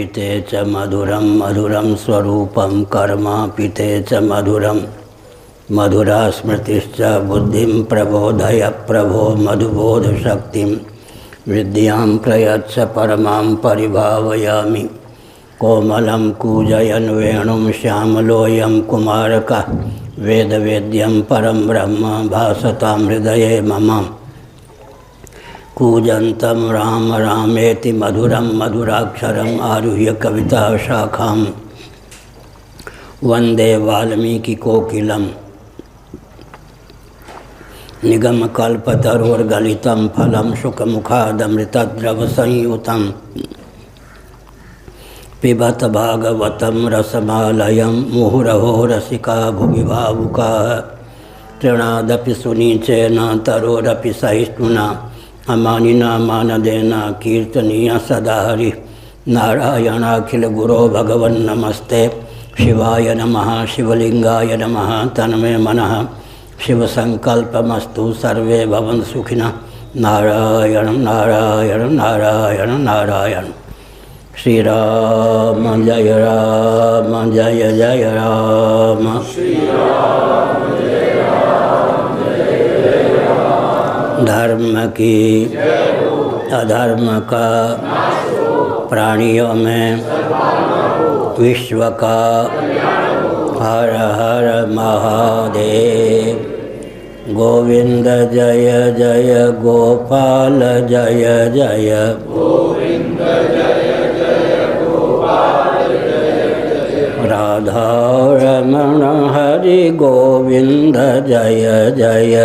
पीते च मधुरम मधुरम स्वरूपम कर्मापिते च मधुरम मधुरा स्मृतिश्च बुद्धिं प्रबोधय प्रभो मधुबोध शक्तिं विद्यां प्रयच्छ परमां परिभावयामि। कोमलं कूजयन् वेणुं श्यामलोऽयं कुमारकः वेदवेद्यं परं ब्रह्म भासतां हृदये मम। कूजन्तं राम रामेति मधुरं मधुराक्षरम् आरुह्य कविताशाखां वन्दे वाल्मीकिकोकिलं। निगमकल्पतरोर्गलितं फलं शुकमुखादमृतद्रवसंयुतं पिबत भागवतं रसमालयं मुहुरहो रसिका भुवि भावुकाः। तृणादपि सुनीचेन तरोरपि सहिष्णुना अमानिना मानदेन कीर्तनीय सदा हरिः। नारायणाखिल गुरो भगवन् नमस्ते शिवाय नमः शिवलिंगाय नमः तन्मे मनः शिवसंकल्पमस्तु सर्वे भवन्तु सुखिनः। नारायण नारायण नारायण नारायण। श्री राम जय जय राम। धर्म की अधर्म का प्राणियों में विश्व का हर हर महादेव। गोविंद जय जय गोपाल जय जय गोविंद जय जय गोपाल जय जय। राधा रमण हरि गोविंद जय जय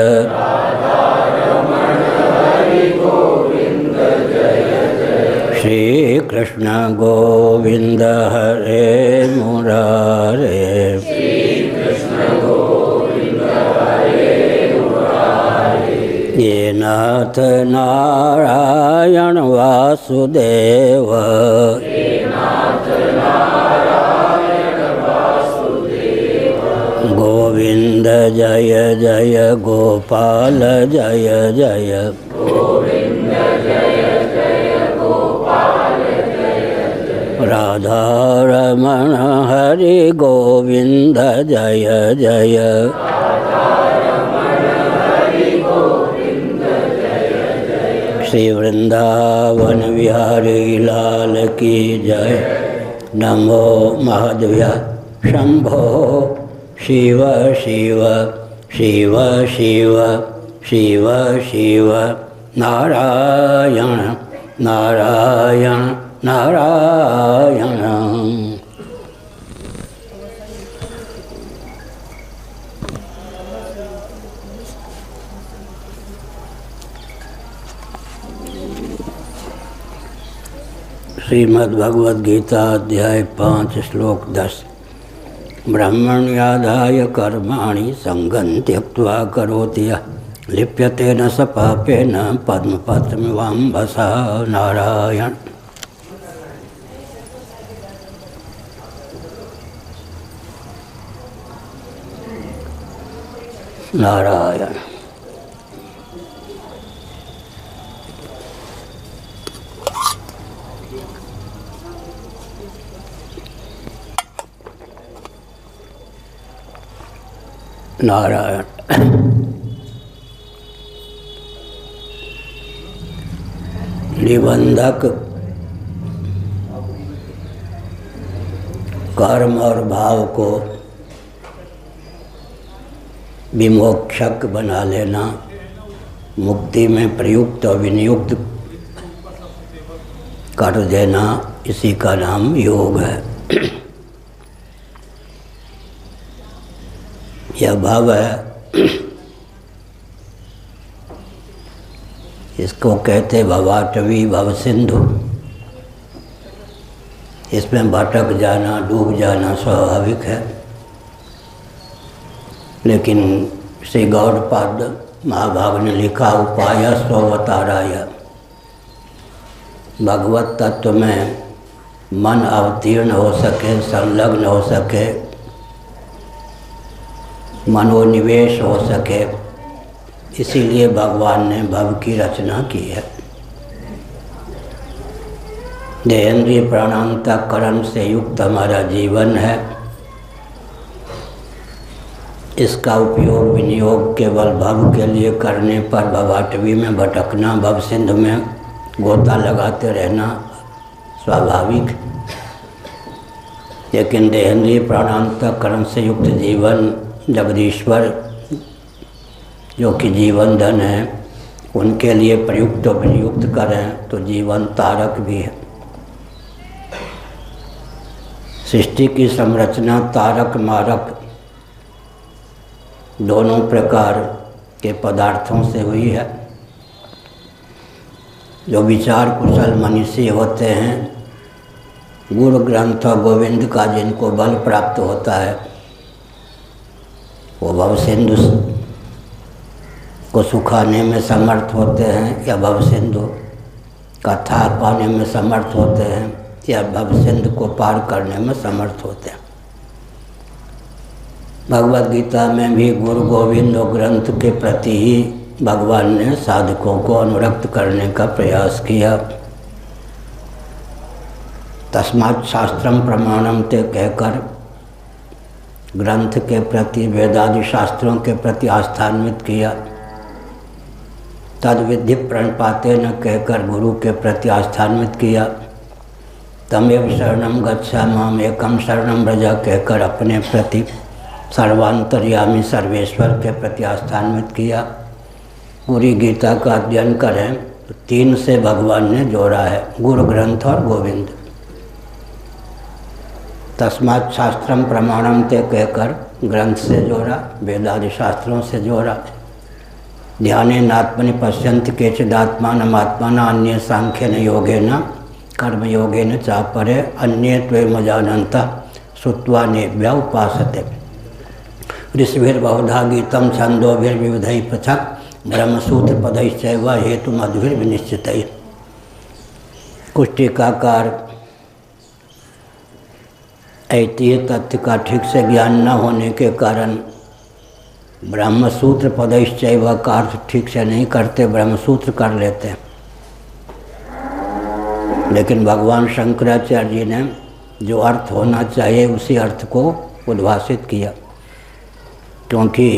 श्री कृष्ण गोविंद हरे मुरारे। श्री कृष्ण गोविंद हरे मुरारे। ये नाथ नारायण वासुदेव ये नाथ नारायण वासुदेव। गोविंद जय जय गोपाल जय जय गोविंद जय राधा रमण हरि गोविंद जय जय श्री वृंदावन बिहारी लाल की जय। नमो महादेव शंभो शिव शिव शिव शिव शिव शिव नारायण नारायण नारायण। श्रीमद्भगवद गीता अध्याय 5 श्लोक 10। ब्रह्मण्यादाय कर्माणि संगं त्यक्त्वा करोति यः लिप्यते न स पापेन पद्मपत्रमिवाम्भसा। नारायण नारायण। नारायण। निबंधक कर्म और भाव को विमोक्षक बना लेना, मुक्ति में प्रयुक्त और विनियुक्त कर देना, इसी का नाम योग है। यह भाव है, इसको कहते भवाटवी भव सिंधु। इसमें भटक जाना, डूब जाना स्वाभाविक है, लेकिन श्री गौड़पाद महाभाग ने लिखा उपाय स्ववताराय। भगवत तत्व में मन अवतीर्ण हो सके, संलग्न हो सके, मनोनिवेश हो सके, इसीलिए भगवान ने भव की रचना की है। देहेंद्रिय प्राणांतकरण से युक्त हमारा जीवन है। इसका उपयोग विनियोग केवल भव के लिए करने पर भवाटवी में भटकना, भव सिंधु में गोता लगाते रहना स्वाभाविक। लेकिन देहेंद्रिय प्राणांतकरण से युक्त जीवन जगदीश्वर जो कि जीवन धन है उनके लिए प्रयुक्त और विनियुक्त करें तो जीवन तारक भी है। सृष्टि की संरचना तारक मारक दोनों प्रकार के पदार्थों से हुई है। जो विचार कुशल मनीषी होते हैं, गुरु ग्रंथ और गोविंद का जिनको बल प्राप्त होता है, वो भव सिंधु को सुखाने में समर्थ होते हैं या भव सिंधु का था पाने में समर्थ होते हैं या भव सिंधु को पार करने में समर्थ होते हैं। भगवद गीता में भी गुरु गोविंद और ग्रंथ के प्रति ही भगवान ने साधकों को अनुरक्त करने का प्रयास किया। तस्मात् शास्त्रम प्रमाणम ते कहकर ग्रंथ के प्रति, वेदादि शास्त्रों के प्रति आस्थान्वित किया। तद विधि प्रणपाते न कहकर गुरु के प्रति आस्थान्वित किया। तमेव शरणम गच्छा माम एकम शरणम व्रज कहकर अपने प्रति सर्वांतर्यामी सर्वेश्वर के प्रति आस्थान्वित किया। पूरी गीता का अध्ययन करें तो 3 से भगवान ने जोड़ा है, गुरु ग्रंथ और गोविंद। तस्मात् शास्त्रम प्रमाणम ते कहकर ग्रंथ से जोड़ा, वेदादि शास्त्रों से जोड़ा। ध्यानेनात्मनि पश्यन्ति केचिदात्मानमात्मना अन्ये सांख्येन योगेन कर्मयोगेन चापरे अन्ये त्वमजानन्ता श्रुत्वा नेभ्यः उपासते। ऋषिभिर्बहुधा गीतं छन्दोभिर्विविधैः पृथक् ब्रह्मसूत्रपदैश्चैव हेतुमद्भिर्विनिश्चितैः। कुछ टीकाकार ऐतिह्य तथ्य का ठीक से ज्ञान न होने के कारण ब्रह्मसूत्र पदैश्चैव का अर्थ ठीक से नहीं करते, ब्रह्मसूत्र कर लेते हैं। लेकिन भगवान शंकराचार्य जी ने जो अर्थ होना चाहिए उसी अर्थ को उद्भाषित किया, क्योंकि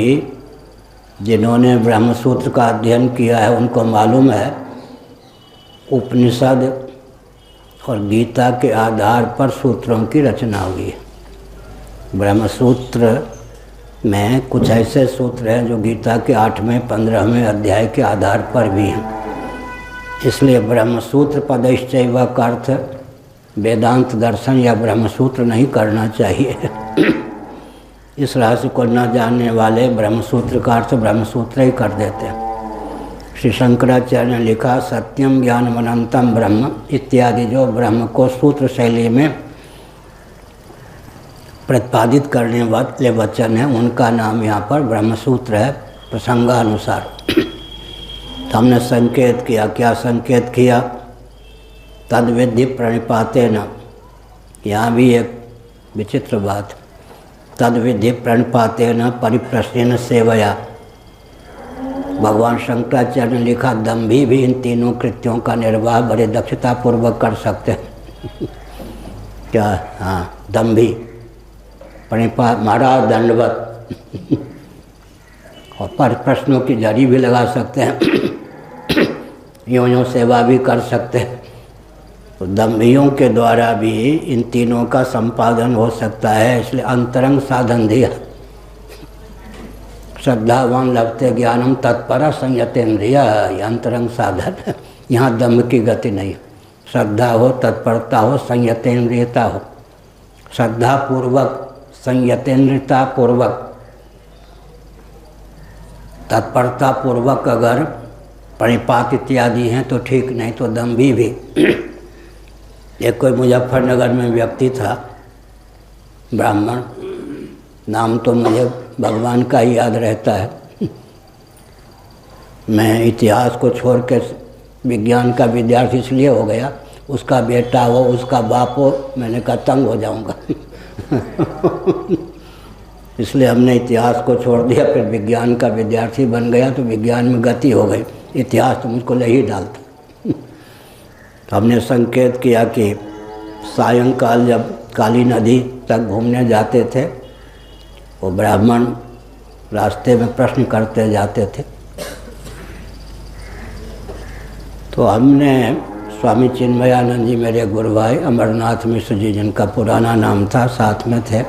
जिन्होंने ब्रह्मसूत्र का अध्ययन किया है उनको मालूम है उपनिषद और गीता के आधार पर सूत्रों की रचना हुई है। ब्रह्मसूत्र में कुछ ऐसे सूत्र हैं जो गीता के 8वें 15वें अध्याय के आधार पर भी हैं। इसलिए ब्रह्मसूत्र पदैश्चैव का अर्थ वेदांत दर्शन या ब्रह्मसूत्र नहीं करना चाहिए। इस रहस्य को न जानने वाले ब्रह्मसूत्र का अर्थ ब्रह्मसूत्र ही कर देते हैं। श्री शंकराचार्य ने लिखा सत्यम ज्ञानम अनंतम ब्रह्म इत्यादि जो ब्रह्म को सूत्र शैली में प्रतिपादित करने वाले वचन हैं उनका नाम यहाँ पर ब्रह्मसूत्र है प्रसंगानुसार। तो हमने संकेत किया, क्या संकेत किया? तद विधि प्रणिपाते न। यहाँ भी एक विचित्र बात, तद विधि प्रणिपाते न परिप्रश्न सेवया। भगवान शंकराचार्य ने लिखा दम्भी भी इन तीनों कृत्यों का निर्वाह बड़े दक्षतापूर्वक कर सकते हैं। क्या? हाँ, दम्भी प्रणिपात महाराज दंडवत और पर प्रश्नों की जड़ी भी लगा सकते हैं, यों सेवा भी कर सकते हैं। तो दम्भियों के द्वारा भी इन तीनों का संपादन हो सकता है, इसलिए अंतरंग साधन दिया। श्रद्धावान लभते ज्ञानम तत्पर संयतेन्द्रिय, ये अंतरंग साधन। यहाँ दम्भ की गति नहीं, श्रद्धा हो, तत्परता हो, संयतेन्द्रियता हो। श्रद्धा पूर्वक, संयतेन्द्रियता पूर्वक, तत्परता पूर्वक अगर प्रणिपात इत्यादि हैं तो ठीक, नहीं तो दम्भी भी। एक कोई मुजफ्फरनगर में व्यक्ति था, ब्राह्मण, नाम तो मुझे भगवान का ही याद रहता है। मैं इतिहास को छोड़ के विज्ञान का विद्यार्थी इसलिए हो गया, उसका बेटा हो, उसका बाप हो, मैंने कहा तंग हो जाऊंगा। इसलिए हमने इतिहास को छोड़ दिया, फिर विज्ञान का विद्यार्थी बन गया तो विज्ञान में गति हो गई, इतिहास तो मुझको ले ही डालता। तो हमने संकेत किया कि सायंकाल जब काली नदी तक घूमने जाते थे, वो ब्राह्मण रास्ते में प्रश्न करते जाते थे। तो हमने स्वामी चिन्मयानंद जी, मेरे गुरु भाई अमरनाथ मिश्र जी, जिनका पुराना नाम था, साथ में थे।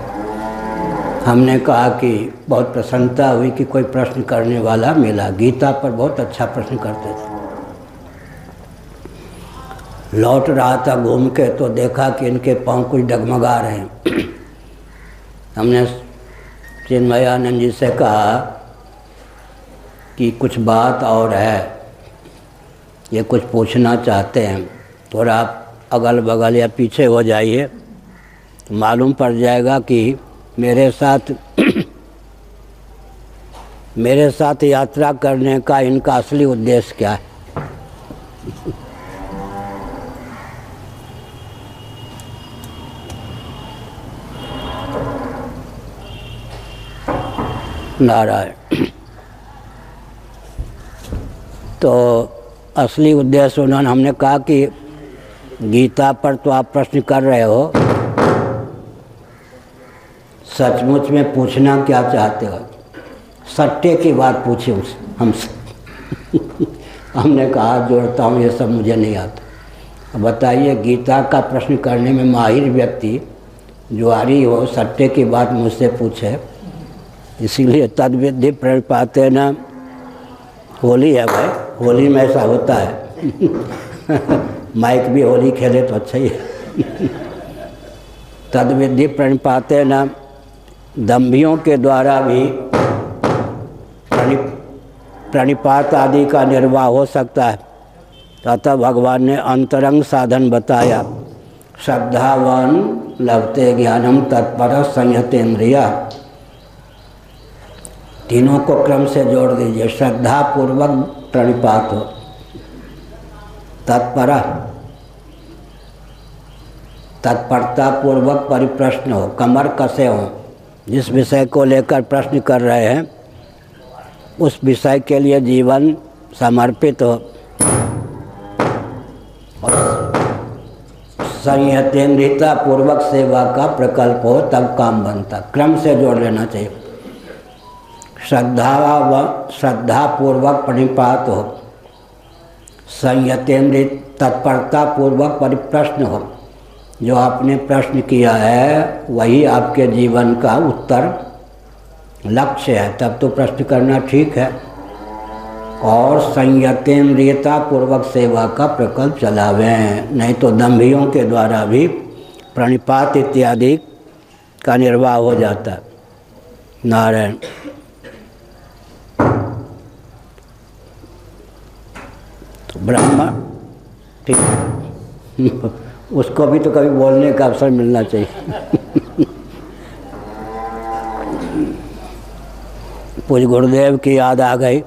हमने कहा कि बहुत प्रसन्नता हुई कि कोई प्रश्न करने वाला मिला। गीता पर बहुत अच्छा प्रश्न करते थे। लौट रहा था घूम के तो देखा कि इनके पाँव कुछ डगमगा रहे हैं। हमने चिन्मयानंद जी से कहा कि कुछ बात और है, ये कुछ पूछना चाहते हैं, थोड़ा आप अगल बगल या पीछे हो जाइए तो मालूम पड़ जाएगा कि मेरे साथ यात्रा करने का इनका असली उद्देश्य क्या है। नारायण। तो असली उद्देश्य उन्होंने, हमने कहा कि गीता पर तो आप प्रश्न कर रहे हो, सचमुच में पूछना क्या चाहते हो? सट्टे की बात पूछी हमसे। हमने कहा जोड़ता हूँ, ये सब मुझे नहीं आता। बताइए, गीता का प्रश्न करने में माहिर व्यक्ति जुआरी हो, सट्टे की बात मुझसे पूछे। इसीलिए तद्विधि प्रणिपाते न, होली है भाई, होली में ऐसा होता है। माइक भी होली खेले तो अच्छा ही है। तद्विधि प्रणिपाते न, दंभियों के द्वारा भी प्रणिपात आदि का निर्वाह हो सकता है। अतः भगवान ने अंतरंग साधन बताया। श्रद्धावान लभते ज्ञानम तत्पर संयतेन्द्रिया। तीनों को क्रम से जोड़ दीजिए। श्रद्धा पूर्वक प्रणिपात हो, तत्परता पूर्वक परिप्रश्न हो, कमर कसे हो, जिस विषय को लेकर प्रश्न कर रहे हैं उस विषय के लिए जीवन समर्पित हो, संयतेन्द्रियता पूर्वक सेवा का प्रकल्प हो, तब काम बनता। क्रम से जोड़ लेना चाहिए। श्रद्धा पूर्वक प्रणिपात हो, संयतेन्द्रिय तत्परता पूर्वक परिप्रश्न हो। जो आपने प्रश्न किया है वही आपके जीवन का उत्तर लक्ष्य है, तब तो प्रश्न करना ठीक है। और संयतेन्द्रियता पूर्वक सेवा का प्रकल्प चलावें, नहीं तो दंभियों के द्वारा भी प्रणिपात इत्यादि का निर्वाह हो जाता है। नारायण। ब्रह्मा, ठीक है, उसको भी तो कभी बोलने का अवसर मिलना चाहिए। पूज्य गुरुदेव की याद आ गई।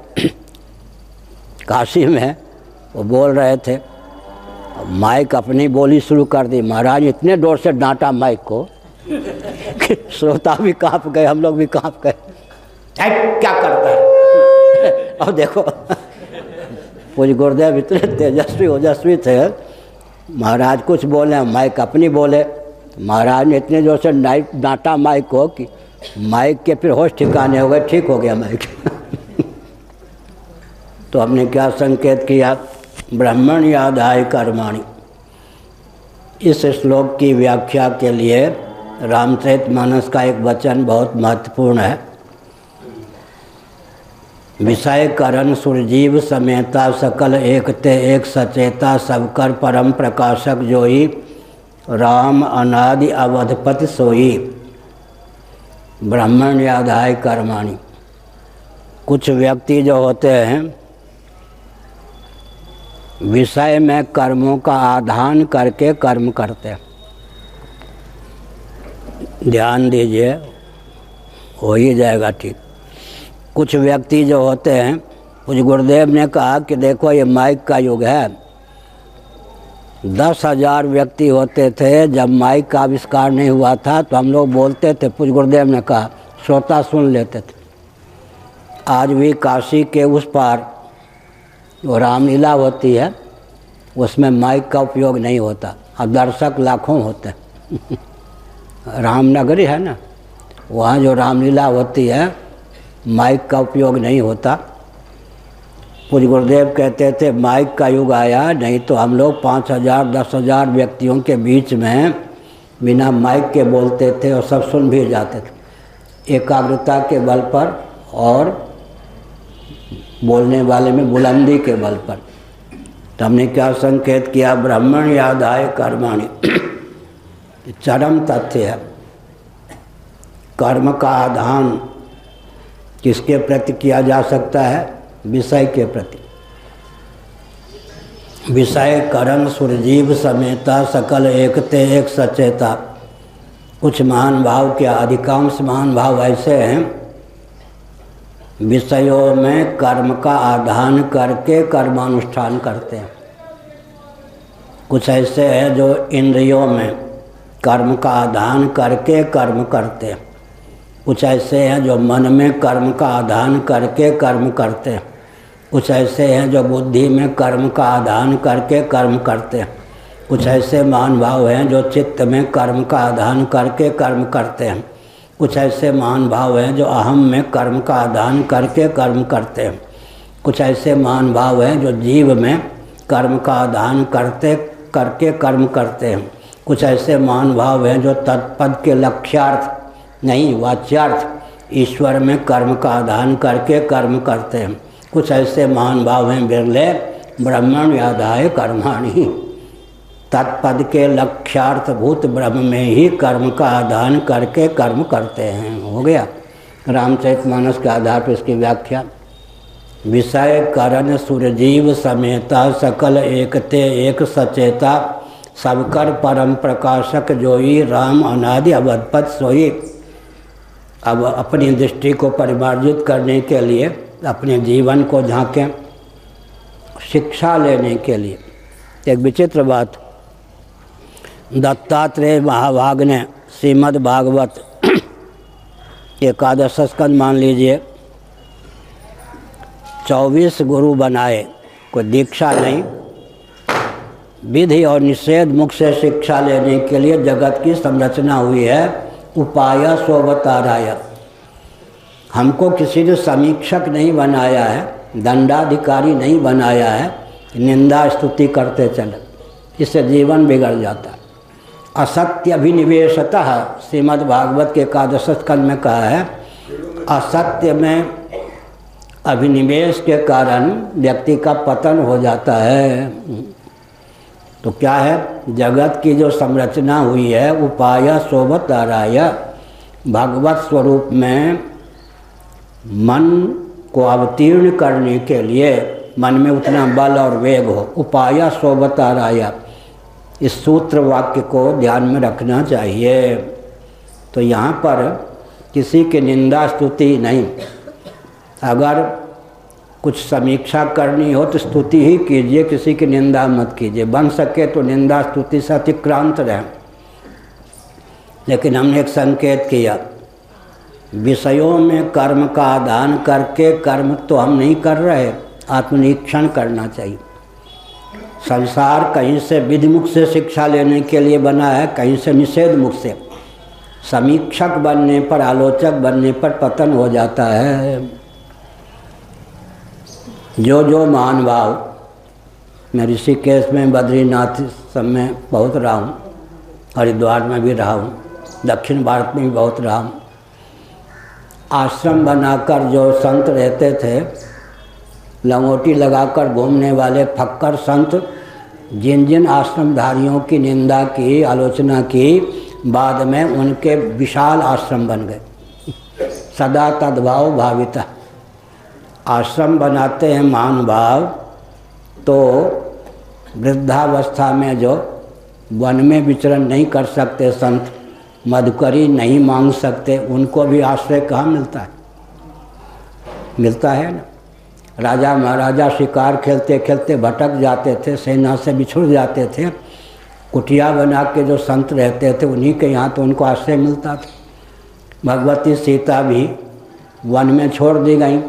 काशी में वो बोल रहे थे, माइक अपनी बोली शुरू कर दी। महाराज इतने जोर से डांटा माइक को कि श्रोता भी कांप गए, हम लोग भी कांप गए। क्या करता है? अब देखो, पूज्य गुरुदेव इतने तेजस्वी ओजस्वी थे, महाराज कुछ बोले, माइक अपनी बोले। महाराज ने इतने जोर से डांटा माइक को कि माइक के फिर होश ठिकाने हो गए, ठीक हो गया माइक। तो हमने क्या संकेत किया? ब्राह्मण यादाय कर्माणि। इस श्लोक की व्याख्या के लिए रामचरितमानस का एक वचन बहुत महत्वपूर्ण है। विषय करण सुरजीव समेता सकल एकते एक सचेता सबकर परम प्रकाशक जोई राम अनादि अवधपति सोई। ब्राह्मण यादाय कर्माणि। कुछ व्यक्ति जो होते हैं विषय में कर्मों का आधान करके कर्म करते हैं। ध्यान दीजिए, हो ही जाएगा ठीक। कुछ व्यक्ति जो होते हैं, कुछ गुरुदेव ने कहा कि देखो ये माइक का युग है। 10,000 व्यक्ति होते थे जब माइक का आविष्कार नहीं हुआ था, तो हम लोग बोलते थे, पूज्य गुरुदेव ने कहा, श्रोता सुन लेते थे। आज भी काशी के उस पार वो रामलीला होती है, उसमें माइक का उपयोग नहीं होता और दर्शक लाखों होते हैं। रामनगरी है ना, वहाँ जो रामलीला होती है माइक का उपयोग नहीं होता। पूज्य गुरुदेव कहते थे माइक का युग आया, नहीं तो हम लोग 5000 10,000 व्यक्तियों के बीच में बिना माइक के बोलते थे और सब सुन भी जाते थे, एकाग्रता के बल पर और बोलने वाले में बुलंदी के बल पर। तो हमने क्या संकेत किया, ब्राह्मण यादाय कर्माणि, चरम तथ्य है। कर्म का आधान किसके प्रति किया जा सकता है? विषय के प्रति। विषय करण सुरजीव समेता सकल एकते एक सचेता। कुछ महान भाव के अधिकांश महान भाव ऐसे हैं विषयों में कर्म का आधान करके कर्मानुष्ठान करते हैं। कुछ ऐसे हैं जो इंद्रियों में कर्म का आधान करके कर्म करते हैं। कुछ ऐसे हैं जो मन में कर्म का आधान करके कर्म करते हैं। कुछ ऐसे हैं जो बुद्धि में कर्म का आधान करके कर्म करते हैं। कुछ ऐसे महान भाव हैं जो चित्त में कर्म का आधान करके कर्म करते हैं। कुछ ऐसे महान भाव हैं जो अहम में कर्म का आधान करके कर्म करते हैं। कुछ ऐसे महान भाव हैं जो जीव में कर्म का आधान करके कर्म करते हैं। कुछ ऐसे महान भाव हैं जो तत्पद के लक्ष्यार्थ नहीं वाच्यार्थ ईश्वर में कर्म का आधान करके कर्म करते हैं। कुछ ऐसे महान भाव हैं बिरले ब्रह्मण यादाय कर्माणि, तत्पद के लक्ष्यार्थभूत ब्रह्म में ही कर्म का आधान करके कर्म करते हैं। हो गया रामचरितमानस के आधार पर इसकी व्याख्या। विषय करण सुरजीव समेता सकल एकते एक सचेता, सबकर परम प्रकाशक जोई राम अनादि अवधपत सोई। अब अपनी दृष्टि को परिमार्जित करने के लिए, अपने जीवन को झांकें, शिक्षा लेने के लिए। एक विचित्र बात, दत्तात्रेय महाभाग ने श्रीमद् भागवत एकादश स्कंद मान लीजिए 24 गुरु बनाए, कोई दीक्षा नहीं, विधि और निषेध मुख से शिक्षा लेने के लिए जगत की संरचना हुई है। उपाय स्ववताराय, हमको किसी ने समीक्षक नहीं बनाया है, दंडाधिकारी नहीं बनाया है, निंदा स्तुति करते चले, इससे जीवन बिगड़ जाता है। असत्य अभिनिवेशतः श्रीमद् भागवत के एकादश स्कंद में कहा है, असत्य में अभिनिवेश के कारण व्यक्ति का पतन हो जाता है। तो क्या है, जगत की जो संरचना हुई है उपाय सोवताराय, भगवत स्वरूप में मन को अवतीर्ण करने के लिए मन में उतना बल और वेग हो, उपाय सोवताराय, इस सूत्र वाक्य को ध्यान में रखना चाहिए। तो यहाँ पर किसी की निंदा स्तुति नहीं, अगर कुछ समीक्षा करनी हो तो स्तुति ही कीजिए, किसी की निंदा मत कीजिए। बन सके तो निंदा स्तुति से अतिक्रांत रहें। लेकिन हमने एक संकेत किया, विषयों में कर्म का आदान करके कर्म तो हम नहीं कर रहे, आत्मनिरीक्षण करना चाहिए। संसार कहीं से विधि मुख से शिक्षा लेने के लिए बना है, कहीं से निषेध मुख से। समीक्षक बनने पर, आलोचक बनने पर पतन हो जाता है। जो महान भाव, मैं ऋषिकेश में, बद्रीनाथ सब में बहुत रहा हूँ, हरिद्वार में भी रहा हूँ, दक्षिण भारत में भी बहुत रहा हूँ। आश्रम बनाकर जो संत रहते थे, लंगोटी लगाकर घूमने वाले फक्कर संत, जिन जिन आश्रमधारियों की निंदा की, आलोचना की, बाद में उनके विशाल आश्रम बन गए। सदा तद्भाव भाविता, आश्रम बनाते हैं महान भाव, तो वृद्धावस्था में जो वन में विचरण नहीं कर सकते संत, मधुकरी नहीं मांग सकते, उनको भी आश्रय कहाँ मिलता है? मिलता है ना। राजा महाराजा शिकार खेलते खेलते भटक जाते थे, सेना से बिछुड़ जाते थे, कुटिया बना के जो संत रहते थे उन्हीं के यहाँ तो उनको आश्रय मिलता था। भगवती सीता भी वन में छोड़ दी गई,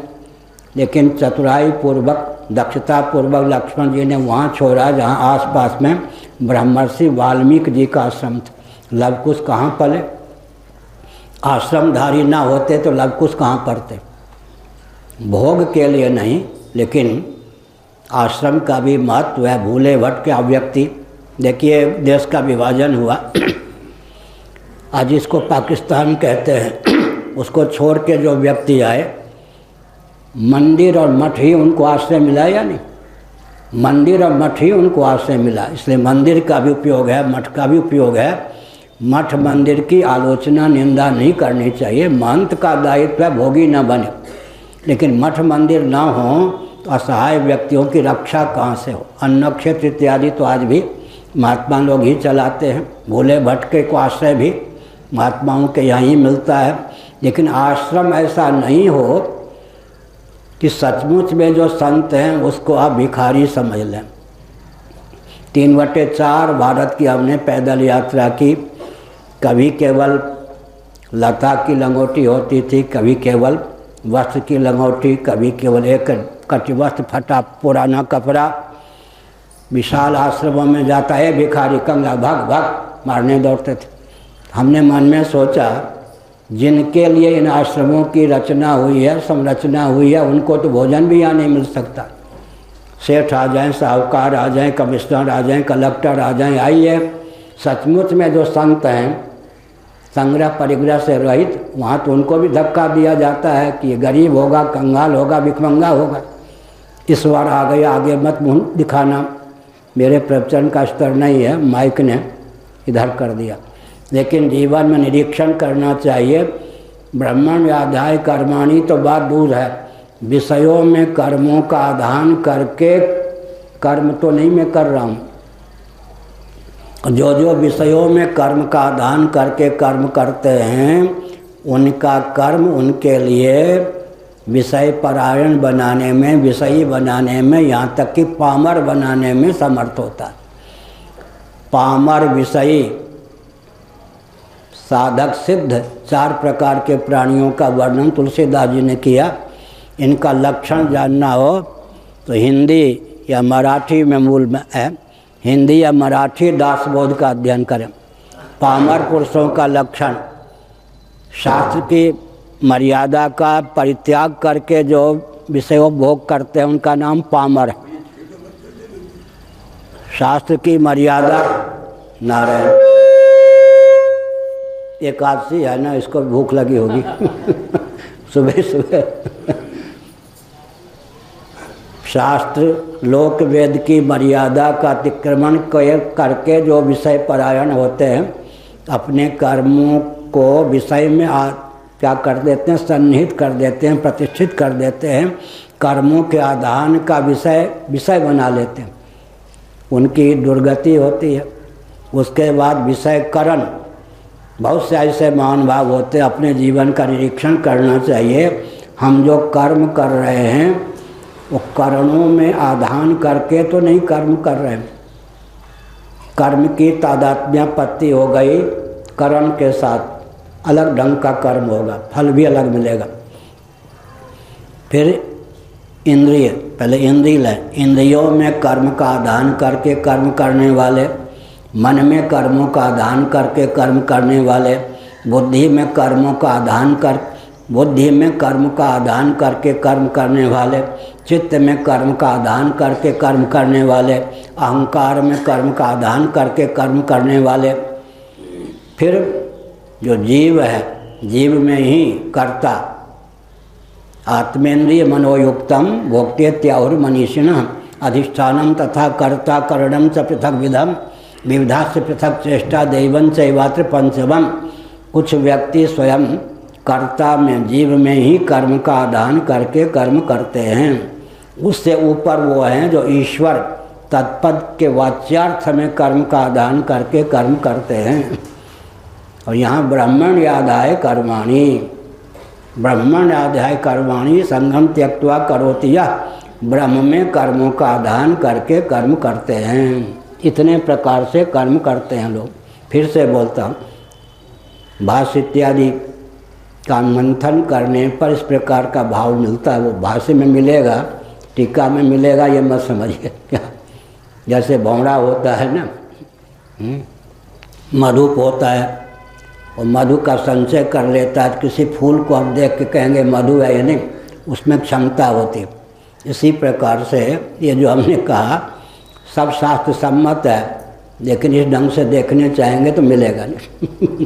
लेकिन चतुराई पूर्वक दक्षतापूर्वक लक्ष्मण जी ने वहाँ छोड़ा जहाँ आसपास में ब्रह्मर्षि वाल्मीकि जी का आश्रम था। लवकुश कहाँ पले? आश्रमधारी ना होते तो लवकुश कहाँ पड़ते? भोग के लिए नहीं, लेकिन आश्रम का भी महत्व है। भूले भटके व्यक्ति, देखिए देश का विभाजन हुआ, आज इसको पाकिस्तान कहते हैं, उसको छोड़ के जो व्यक्ति आए, मंदिर और मठ ही उनको आश्रय मिला या नहीं? मंदिर और मठ ही उनको आश्रय मिला। इसलिए मंदिर का भी उपयोग है, मठ का भी उपयोग है। मठ मंदिर की आलोचना निंदा नहीं करनी चाहिए। महंत का दायित्व है भोगी न बने, लेकिन मठ मंदिर ना हो तो असहाय व्यक्तियों की रक्षा कहाँ से हो? अन्न क्षेत्र इत्यादि तो आज भी महात्मा लोग ही चलाते हैं। भूले भटके को आश्रय भी महात्माओं के यहाँ ही मिलता है। लेकिन आश्रम ऐसा नहीं हो कि सचमुच में जो संत हैं उसको आप भिखारी समझ लें। 3/4 भारत की हमने पैदल यात्रा की। कभी केवल लता की लंगोटी होती थी, कभी केवल वस्त्र की लंगोटी, कभी केवल एक कटिवस्त्र फटा पुराना कपड़ा। विशाल आश्रमों में जाता है भिखारी, कंगला भाग भाग मारने दौड़ते थे। हमने मन में सोचा जिनके लिए इन आश्रमों की रचना हुई है, संरचना हुई है, उनको तो भोजन भी यहाँ नहीं मिल सकता। सेठ आ जाएं, साहूकार आ जाएं, कमिश्नर आ जाएं, कलेक्टर आ जाएं, आइए। सचमुच में जो संत हैं संग्रह परिग्रह से रहित, वहाँ तो उनको भी धक्का दिया जाता है कि ये गरीब होगा, कंगाल होगा, भिखमंगा होगा, इस बार आ गया, आगे मत मुँह दिखाना। मेरे प्रवचन का स्तर नहीं है, माइक ने इधर कर दिया। लेकिन जीवन में निरीक्षण करना चाहिए। ब्रह्मण व्याध्याय कर्माणि तो बात दूर है, विषयों में कर्मों का आधान करके कर्म तो नहीं मैं कर रहा हूँ। जो जो विषयों में कर्म का आधान करके कर्म करते हैं, उनका कर्म उनके लिए विषय परायण बनाने में, विषयी बनाने में, यहाँ तक कि पामर बनाने में समर्थ होता है। पामर विषयी साधक सिद्ध 4 प्रकार के प्राणियों का वर्णन तुलसीदास जी ने किया। इनका लक्षण जानना हो तो हिंदी या मराठी में मूल में है, हिंदी या मराठी दासबोध का अध्ययन करें। पामर पुरुषों का लक्षण, शास्त्र की मर्यादा का परित्याग करके जो विषयोपभोग करते हैं उनका नाम पामर है। शास्त्र की मर्यादा, नारायण एकादशी है ना, इसको भूख लगी होगी सुबह सुबह। शास्त्र लोक वेद की मर्यादा का अतिक्रमण करके जो विषय परायण होते हैं, अपने कर्मों को विषय में क्या कर देते हैं, सन्निहित कर देते हैं, प्रतिष्ठित कर देते हैं। कर्मों के आधान का विषय बना लेते हैं, उनकी दुर्गति होती है। उसके बाद विषय करण, बहुत से ऐसे महानुभाव होते हैं। अपने जीवन का निरीक्षण करना चाहिए। हम जो कर्म कर रहे हैं वो करणों में आधान करके तो नहीं कर्म कर रहे हैं। कर्म की तादात्म्यापत्ति हो गई, करण के साथ अलग ढंग का कर्म होगा, फल भी अलग मिलेगा। फिर इंद्रिय, पहले इंद्रिय लें। इंद्रियों में कर्म का आधान करके कर्म करने वाले, मन में कर्मों का आधान करके कर्म करने वाले, बुद्धि में कर्मों का आधान कर बुद्धि में कर्म का आधान करके कर्म करने वाले, चित्त में कर्म का आधान करके कर्म करने वाले, अहंकार में कर्म का आधान करके कर्म करने वाले। फिर जो जीव है, जीव में ही कर्ता, आत्मेन्द्रिय मनोयुक्तम भोक्तेत्याहुर मनीषिणः अधिष्ठानम तथा कर्ता करणम च पृथक विधम विविधा से पृथक चेष्टा दैवं चैवात्र पंचमम। कुछ व्यक्ति स्वयं कर्ता में, जीव में ही कर्म का आधान करके कर्म करते हैं। उससे ऊपर वो हैं जो ईश्वर तत्पद के वाच्यार्थ में कर्म का आधान करके कर्म करते हैं। और यहाँ ब्रह्मण यादाय कर्माणि, ब्रह्मण यादाय कर्माणि संगम त्यक्त्वा करोति यः, ब्रह्म में कर्मों का आधान करके कर्म करते हैं। इतने प्रकार से कर्म करते हैं लोग। फिर से बोलता हूँ, भाष्य इत्यादि का मंथन करने पर इस प्रकार का भाव मिलता है। वो भाष्य में मिलेगा टीका में मिलेगा ये मत समझिए क्या। जैसे भौंरा होता है ना, मधुप होता है और मधु का संचय कर लेता है। किसी फूल को हम देख के कहेंगे मधु है या नहीं, उसमें क्षमता होती है। इसी प्रकार से ये जो हमने कहा सब शास्त्र सम्मत है, लेकिन इस ढंग से देखने चाहेंगे तो मिलेगा नहीं।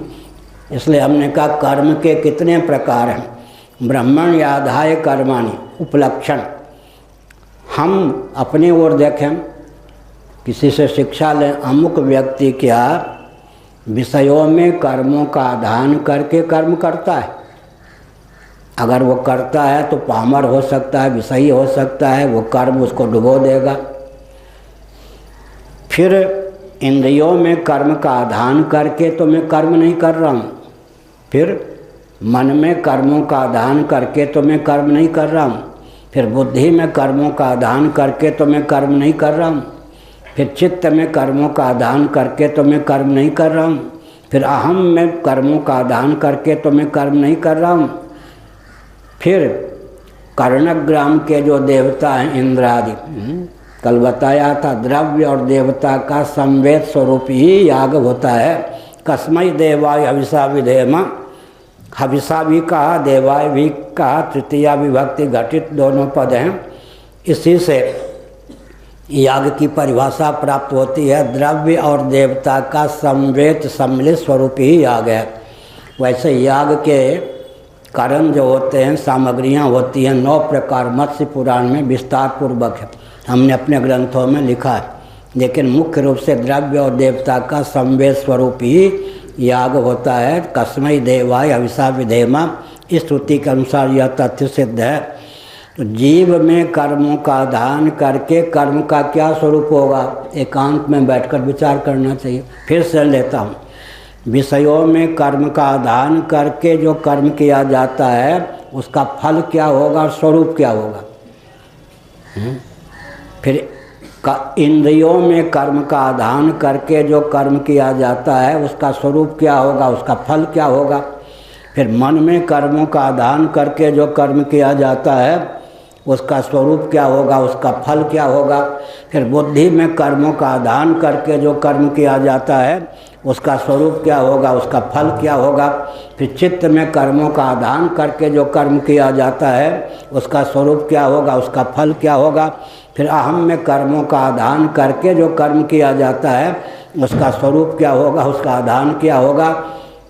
इसलिए हमने कहा कर्म के कितने प्रकार हैं। ब्रह्मण याधाय कर्माणि उपलक्षण। हम अपनी ओर देखें, किसी से शिक्षा लें, अमुक व्यक्ति क्या विषयों में कर्मों का आधान करके कर्म करता है। अगर वो करता है तो पामर हो सकता है, विषयी हो सकता है, वो कर्म उसको डुबो देगा। फिर इंद्रियों में कर्म का आधान करके तो मैं कर्म नहीं कर रहा हूँ। फिर मन में कर्मों का आधान करके तो मैं कर्म नहीं कर रहा हूँ। फिर बुद्धि में कर्मों का आधान करके तो मैं कर्म नहीं कर रहा हूँ। फिर चित्त में कर्मों का आधान करके तो मैं कर्म नहीं कर रहा हूँ। फिर अहम में कर्मों का आधान करके तो मैं कर्म नहीं कर रहा हूँ। फिर कर्णग्राम के जो देवता हैं इंद्रादि, कल बताया था द्रव्य और देवता का संवेद स्वरूप ही याग होता है। कस्मै देवाय हविषा विधेम, हविषा भी कहा देवाय भी कहा, तृतीया विभक्ति घटित दोनों पद हैं। इसी से याग की परिभाषा प्राप्त होती है। द्रव्य और देवता का संवेद सम्मिलित स्वरूप ही याग है। वैसे याग के कारण जो होते हैं, सामग्रियां होती हैं, 9 प्रकार मत्स्य पुराण में विस्तार पूर्वक है, हमने अपने ग्रंथों में लिखा है। लेकिन मुख्य रूप से द्रव्य और देवता का संवेद स्वरूप ही याग होता है। कस्मै देवाय हविषा विधेम, इस श्रुति के अनुसार यह तथ्य सिद्ध है। तो जीव में कर्मों का आधान करके कर्म का क्या स्वरूप होगा, एकांत में बैठकर विचार करना चाहिए। फिर से लेता हूँ, विषयों में कर्म का आधान करके जो कर्म किया जाता है उसका फल क्या होगा, स्वरूप क्या होगा। फिर इंद्रियों में कर्म का आधान करके जो कर्म किया जाता है उसका स्वरूप क्या होगा, उसका फल क्या होगा। फिर मन में कर्मों का आधान करके जो कर्म किया जाता है उसका स्वरूप क्या होगा, उसका फल क्या होगा। फिर बुद्धि में कर्मों का आधान करके जो कर्म किया जाता है उसका स्वरूप क्या होगा, उसका फल क्या होगा। फिर चित्त में कर्मों का आधान करके जो कर्म किया जाता है उसका स्वरूप क्या होगा, उसका फल क्या होगा। फिर अहम में कर्मों का आधान करके जो कर्म किया जाता है उसका स्वरूप क्या होगा, उसका आधान क्या होगा।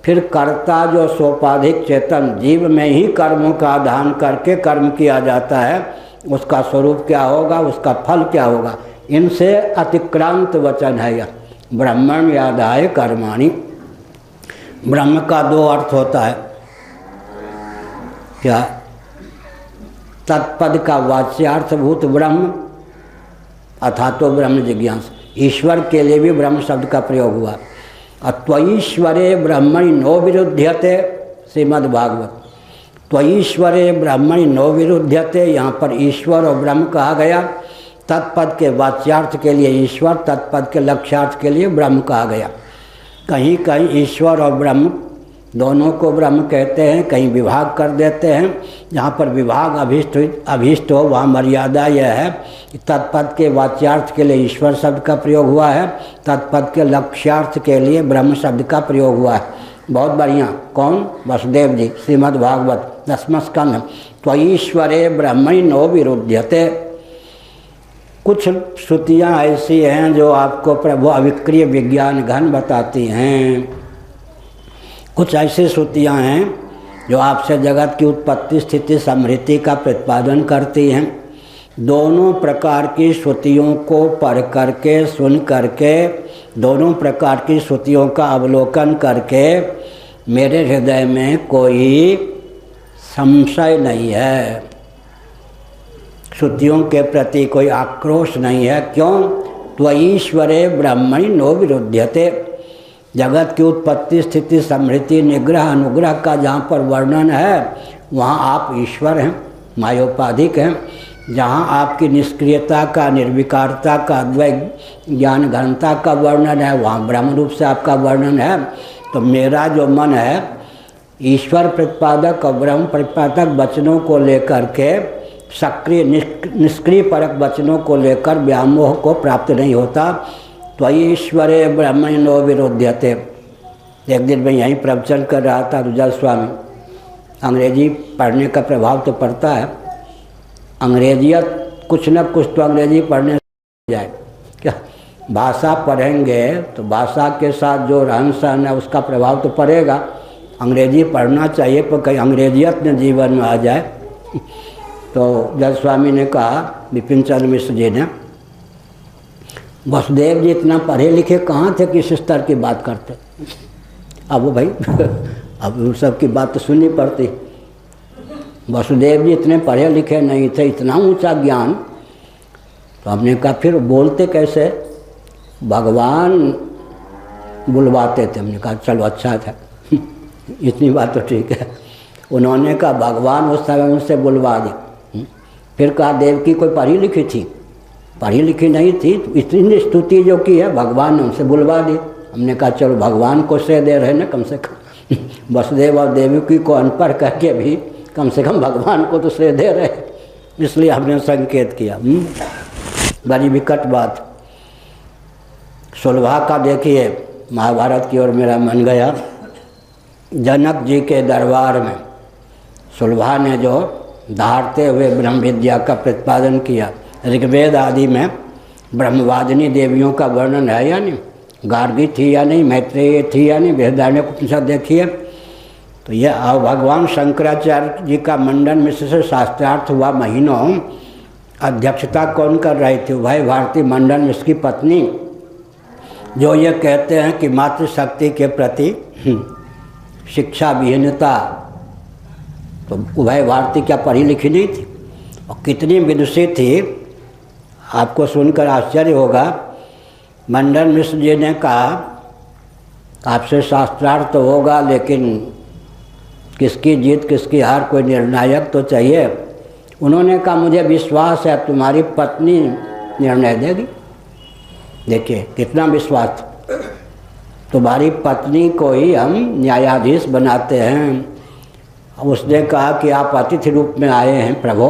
फिर कर्ता जो सोपाधिक चेतन जीव में ही कर्मों का आधान करके कर्म किया जाता है उसका स्वरूप क्या होगा, उसका फल क्या होगा। इनसे अतिक्रांत वचन है यह ब्रह्मण याधाय कर्माणि। ब्रह्म का 2 अर्थ होता है। क्या? तत्पद का वाच्यार्थभूत ब्रह्म अर्थात तो ब्रह्म जिज्ञासा। ईश्वर के लिए भी ब्रह्म शब्द का प्रयोग हुआ। त्वईश्वरे ब्रह्मणि नो विरुध्यते, श्रीमद्भागवत। त्वईश्वरे ब्रह्मणि नो विरुध्यते, यहाँ पर ईश्वर और ब्रह्म कहा गया। तत्पद के वाच्यार्थ के लिए ईश्वर, तत्पद के लक्ष्यार्थ के लिए ब्रह्म कहा गया। कहीं कहीं ईश्वर और ब्रह्म दोनों को ब्रह्म कहते हैं, कहीं विभाग कर देते हैं। जहाँ पर विभाग अभीष्ट हो वहाँ मर्यादा यह है कि तत्पद के वाच्यार्थ के लिए ईश्वर शब्द का प्रयोग हुआ है, तत्पद के लक्ष्यार्थ के लिए ब्रह्म शब्द का प्रयोग हुआ है। बहुत बढ़िया। कौन? वसुदेव जी, श्रीमद्भागवत 10वां स्कंध। त्वईश्वरे ब्रह्मणि नो विरुध्यते। कुछ श्रुतियाँ ऐसी हैं जो आपको प्रभु अविक्रिय विज्ञान घन बताती हैं। कुछ ऐसी श्रुतियाँ हैं जो आपसे जगत की उत्पत्ति स्थिति समृद्धि का प्रतिपादन करती हैं। दोनों प्रकार की श्रुतियों को पढ़ करके, सुन करके, दोनों प्रकार की श्रुतियों का अवलोकन करके मेरे हृदय में कोई संशय नहीं है, श्रुतियों के प्रति कोई आक्रोश नहीं है। क्यों? त्वईश्वरे ब्रह्मणि नो विरुध्यते। जगत की उत्पत्ति स्थिति समृद्धि निग्रह अनुग्रह का जहाँ पर वर्णन है वहाँ आप ईश्वर हैं, मायोपाधिक हैं। जहाँ आपकी निष्क्रियता का, निर्विकारता का, अद्वैत ज्ञान घनता का वर्णन है वहाँ ब्रह्म रूप से आपका वर्णन है। तो मेरा जो मन है ईश्वर प्रतिपादक और ब्रह्म प्रतिपादक वचनों को लेकर के सक्रिय निष्क्रिय परक वचनों को लेकर व्यामोह को प्राप्त नहीं होता। तो ईश्वरे ब्रह्मणो विरोध्यते। एक दिन मैं यहीं प्रवचन कर रहा था रुजल स्वामी, अंग्रेजी पढ़ने का प्रभाव तो पड़ता है, अंग्रेजियत कुछ न कुछ तो अंग्रेजी पढ़ने से जाए क्या, भाषा पढ़ेंगे तो भाषा के साथ जो रहन सहन है उसका प्रभाव तो पड़ेगा। अंग्रेजी पढ़ना चाहिए पर कहीं अंग्रेजियत न जीवन में आ जाए। तो जल स्वामी ने कहा, विपिन चंद्र मिश्र जी ने, वसुदेव जी इतना पढ़े लिखे कहाँ थे कि इस स्तर की बात करते। अब भाई अब उन सब की बात तो सुननी पड़ती। वसुदेव जी इतने पढ़े लिखे नहीं थे, इतना ऊंचा ज्ञान। तो हमने कहा फिर बोलते कैसे? भगवान बुलवाते थे। हमने कहा चलो अच्छा था इतनी बात तो ठीक है। उन्होंने कहा भगवान उस समय उनसे बुलवा दी। फिर कहा देवकी कोई पढ़ी लिखी थी? पढ़ी लिखी नहीं थी, तो इतनी स्तुति जो की है भगवान ने उनसे बुलवा दी। हमने कहा चलो भगवान को श्रेय दे रहे ना कम से कम वसुदेव और देवकी को अनपढ़ करके भी कम से कम भगवान को तो श्रेय दे रहे, इसलिए हमने संकेत किया। बड़ी विकट बात। सुलभा का देखिए, महाभारत की ओर मेरा मन गया। जनक जी के दरबार में सुलभा ने जो धारते हुए ब्रह्म विद्या का प्रतिपादन किया, ऋग्वेद आदि में ब्रह्मवादिनी देवियों का वर्णन है या नहीं, गार्गी थी या नहीं, मैत्रेयी थी या नहीं, बृहदारण्यक उपनिषद देखिए। तो यह भगवान शंकराचार्य जी का मंडन मिश्र से शास्त्रार्थ हुआ महीनों अध्यक्षता कौन कर रही थी? भाई भारती मंडन मिश्र की पत्नी, जो ये कहते हैं कि मातृशक्ति के प्रति शिक्षा विहीनता। तो उभय भारती क्या पढ़ी लिखी नहीं थी? और कितनी विदुषी थी, आपको सुनकर आश्चर्य होगा। मंडन मिश्र जी ने कहा आपसे शास्त्रार्थ तो होगा, लेकिन किसकी जीत किसकी हार कोई निर्णायक तो चाहिए। उन्होंने कहा मुझे विश्वास है तुम्हारी पत्नी निर्णय देगी। देखिए कितना विश्वास। तुम्हारी पत्नी को ही हम न्यायाधीश बनाते हैं। उसने कहा कि आप अतिथि रूप में आए हैं प्रभु,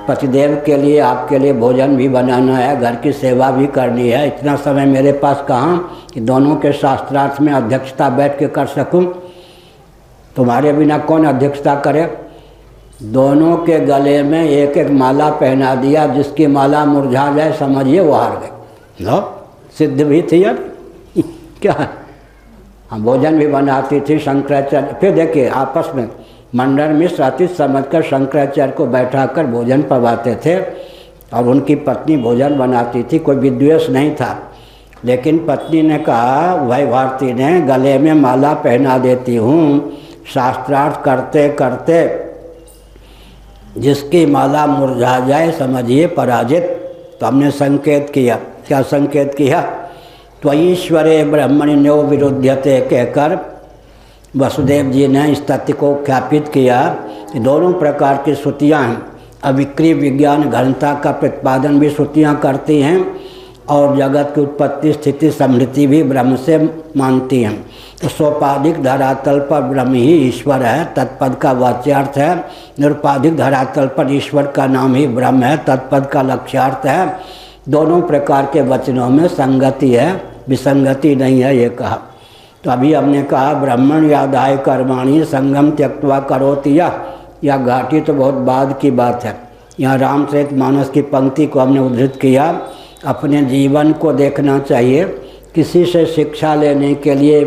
पतिदेव के लिए आपके लिए भोजन भी बनाना है, घर की सेवा भी करनी है। इतना समय मेरे पास कहाँ कि दोनों के शास्त्रार्थ में अध्यक्षता बैठ के कर सकूं। तुम्हारे बिना कौन अध्यक्षता करे? दोनों के गले में एक एक माला पहना दिया, जिसकी माला मुरझा जाए समझिए वो हार गए। लो सिद्ध भी थी यार क्या। हम भोजन भी बनाती थी शंकराचार्य। फिर देखिए आपस में मंडन मिश्र अतिथि समझकर शंकराचार्य को बैठाकर भोजन पवाते थे और उनकी पत्नी भोजन बनाती थी, कोई विद्वेष नहीं था। लेकिन पत्नी ने कहा, भाई भारती ने गले में माला पहना देती हूँ, शास्त्रार्थ करते करते जिसकी माला मुरझा जाए समझिए पराजित। तो हमने संकेत किया। क्या संकेत किया? त्वईश्वरे ब्रह्मण्यो विरुध्यते कहकर वसुदेव जी ने इस तथ्य को ख्यापित किया कि दोनों प्रकार की श्रुतियाँ हैं। अविक्रिय विज्ञान घनता का प्रतिपादन भी श्रुतियाँ करती हैं और जगत की उत्पत्ति स्थिति समृद्धि भी ब्रह्म से मानती हैं। तो सोपाधिक धरातल पर ब्रह्म ही ईश्वर है, तत्पद का वाच्यार्थ है। निरुपाधिक धरातल पर ईश्वर का नाम ही ब्रह्म है, तत्पद का लक्ष्यार्थ है। दोनों प्रकार के वचनों में संगति है, विसंगति नहीं है, ये कहा। तो अभी हमने कहा ब्राह्मण यादाय कर्माणी संगम त्यक्त्वा करोति, यह घाटी तो बहुत बाद की बात है। यहाँ रामचरितमानस की पंक्ति को हमने उद्धृत किया। अपने जीवन को देखना चाहिए, किसी से शिक्षा लेने के लिए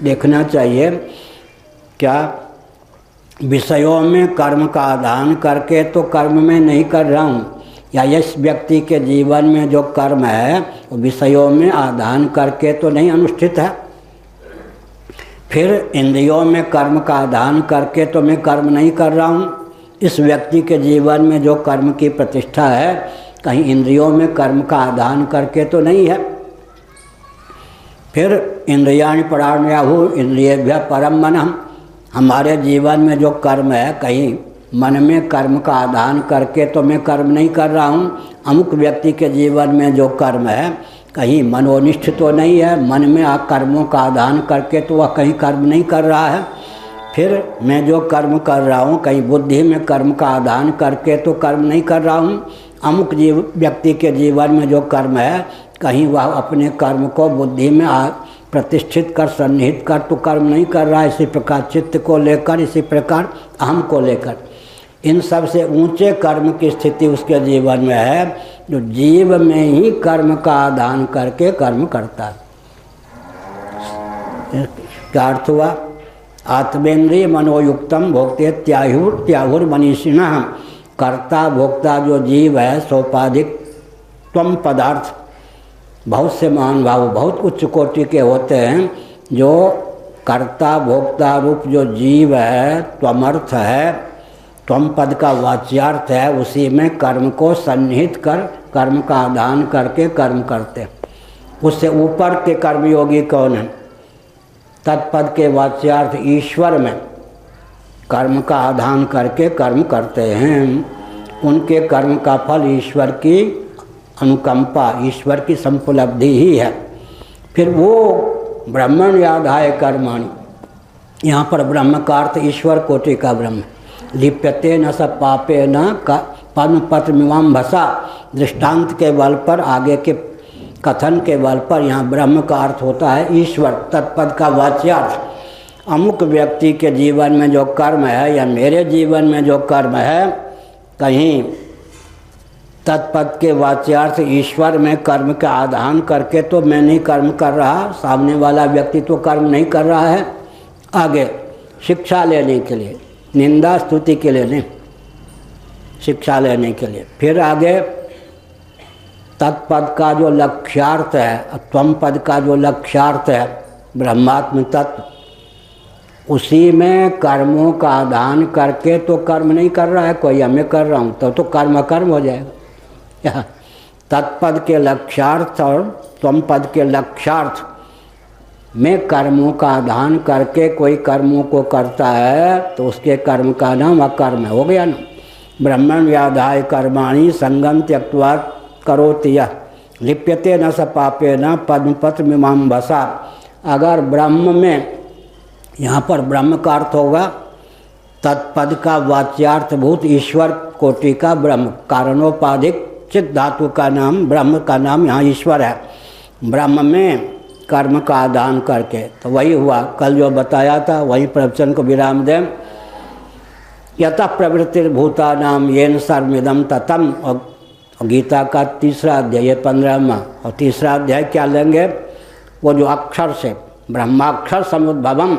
देखना चाहिए। क्या विषयों में कर्म का आधान करके तो कर्म में नहीं कर रहा हूँ, या इस व्यक्ति के जीवन में जो कर्म है वो विषयों में आधान करके तो नहीं अनुष्ठित है। फिर इंद्रियों में कर्म का आधान करके तो मैं कर्म नहीं कर रहा हूँ। इस व्यक्ति के जीवन में जो कर्म की प्रतिष्ठा है कहीं इंद्रियों में कर्म का आधान करके तो नहीं है। फिर इंद्रियाणि पराण्याहु इंद्रियेभ्यः परम मनः, हमारे जीवन में जो कर्म है कहीं मन में कर्म का आधान करके तो मैं कर्म नहीं कर रहा हूँ। अमुक व्यक्ति के जीवन में जो कर्म है कहीं मनोनिष्ठ तो नहीं है, मन में कर्मों का आधान करके तो वह कहीं कर्म नहीं कर रहा है। फिर मैं जो कर्म कर रहा हूँ कहीं बुद्धि में कर्म का आधान करके तो कर्म नहीं कर रहा हूँ। अमुक व्यक्ति के जीवन में जो कर्म है कहीं वह अपने कर्म को बुद्धि में प्रतिष्ठित कर सन्निहित कर तो कर्म नहीं कर रहा है। इसी प्रकार चित्त को लेकर, इसी प्रकार अहम को लेकर, इन सब से ऊंचे कर्म की स्थिति उसके जीवन में है जो जीव में ही कर्म का आधान करके कर्म करता है। क्या अर्थ हुआ? आत्मेन्द्रिय मनोयुक्तम भोक्ते त्याहुर्मनीषिणः। कर्ता भोक्ता जो जीव है सोपाधिक त्वम पदार्थ, बहुत से महान भाव बहुत उच्च कोटि के होते हैं। जो कर्ता भोक्ता रूप जो जीव है त्वमर्थ है, त्वम पद का वाच्यार्थ है, उसी में कर्म को सन्निहित कर कर्म का आधान करके कर्म करते। उससे ऊपर के कर्मयोगी कौन है? तत्पद के वाच्यार्थ ईश्वर में कर्म का आधान करके कर्म करते हैं। उनके कर्म का फल ईश्वर की अनुकंपा, ईश्वर की संपलब्धि ही है। फिर वो ब्रह्मण याधाय कर्माणि, यहाँ पर ब्रह्म का अर्थ ईश्वर कोटि का ब्रह्म। लिप्यते न स पापे न पद्मपत्र मीमां भसा, दृष्टांत के बल पर, आगे के कथन के बल पर यहाँ ब्रह्म का अर्थ होता है ईश्वर। तत्पद का वाच्यार्थ अमुक व्यक्ति के जीवन में जो कर्म है या मेरे जीवन में जो कर्म है, कहीं तत्पद के वाच्यार्थ ईश्वर में कर्म का आधान करके तो मैं नहीं कर्म कर रहा, सामने वाला व्यक्ति तो कर्म नहीं कर रहा है। आगे शिक्षा लेने के लिए, निंदा स्तुति के लिए नहीं, शिक्षा लेने के लिए। फिर आगे तत्पद का जो लक्ष्यार्थ है, त्वम पद का जो लक्ष्यार्थ है ब्रह्मात्म तत्व, उसी में कर्मों का आधान करके तो कर्म नहीं कर रहा है कोई, हमें कर रहा हूँ तो कर्म अकर्म हो जाएगा। तत्पद के लक्ष्यार्थ और त्वम पद के लक्ष्यार्थ में कर्मों का आधान करके कोई कर्मों को करता है तो उसके कर्म का नाम अकर्म हो गया ना। ब्रह्मण व्याधाय कर्माणि संगम त्यक्त्वा करोति यः, लिप्यते न स पापे न पद्मपत्र मीमां भसा। अगर ब्रह्म में, यहाँ पर ब्रह्म का अर्थ होगा तत्पद का वाच्यार्थभूत ईश्वर कोटि का ब्रह्म, कारणोपाधिक चित्त धातु का नाम, ब्रह्म का नाम यहाँ ईश्वर है। ब्रह्म में कर्म का आदान करके, तो वही हुआ कल जो बताया था, वही प्रवचन को विराम दें। यतः प्रवृत्तिर्भूता नाम येन सर्वमिदं ततम्, और गीता का तीसरा अध्याय, ये 15वां, और तीसरा अध्याय क्या लेंगे? वो जो अक्षर से ब्रह्माक्षर समुद्भवम,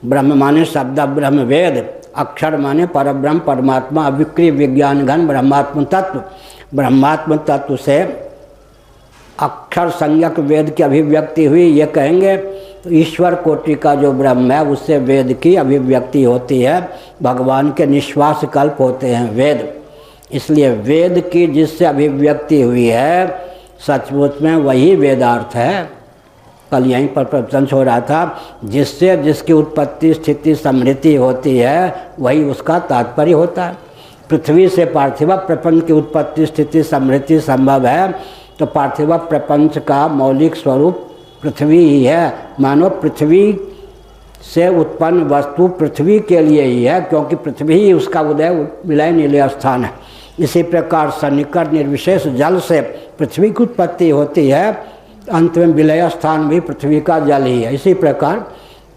ब्रह्म माने शब्द ब्रह्म वेद, अक्षर माने परब्रह्म परमात्मा अविक्रिय विज्ञान घन ब्रह्मात्म तत्व। ब्रह्मात्म तत्व से अक्षर संज्ञक वेद की अभिव्यक्ति हुई, ये कहेंगे तो ईश्वर कोटि का जो ब्रह्म है उससे वेद की अभिव्यक्ति होती है। भगवान के निश्वास कल्प होते हैं वेद, इसलिए वेद की जिससे अभिव्यक्ति हुई है सचमुच में वही वेदार्थ है। कल यहीं पर प्रवचन हो रहा था, जिससे जिसकी उत्पत्ति स्थिति समृद्धि होती है वही उसका तात्पर्य होता है। पृथ्वी से पार्थिव प्रपंच की उत्पत्ति स्थिति समृद्धि संभव है, तो पार्थिव प्रपंच का मौलिक स्वरूप पृथ्वी ही है। मानो पृथ्वी से उत्पन्न वस्तु पृथ्वी के लिए ही है, क्योंकि पृथ्वी ही उसका उदय विलय निलय स्थान है। इसी प्रकार सन्निकट निर्विशेष जल से पृथ्वी की उत्पत्ति होती है, अंत में विलय स्थान भी पृथ्वी का जल ही है। इसी प्रकार